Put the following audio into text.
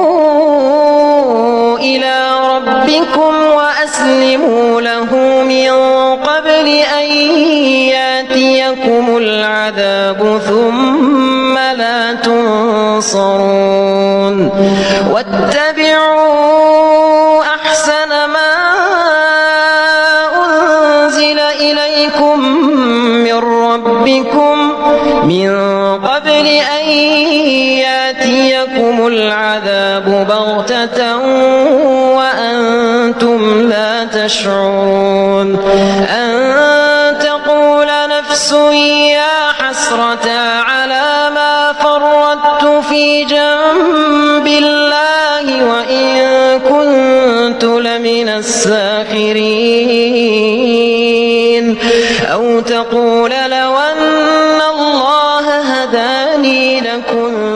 وأنيبوا إلى ربكم وأسلموا له من قبل أن يأتيكم العذاب ثم لا تنصرون واتبعوا أحسن ما أنزل إليكم من ربكم من قبل أن يأتيكم العذاب بغتة وأنتم لا تشعرون أن تقول نفس يا حسرة على ما فرطت في جنب الله وإن كنت لمن الساخرين أو تقول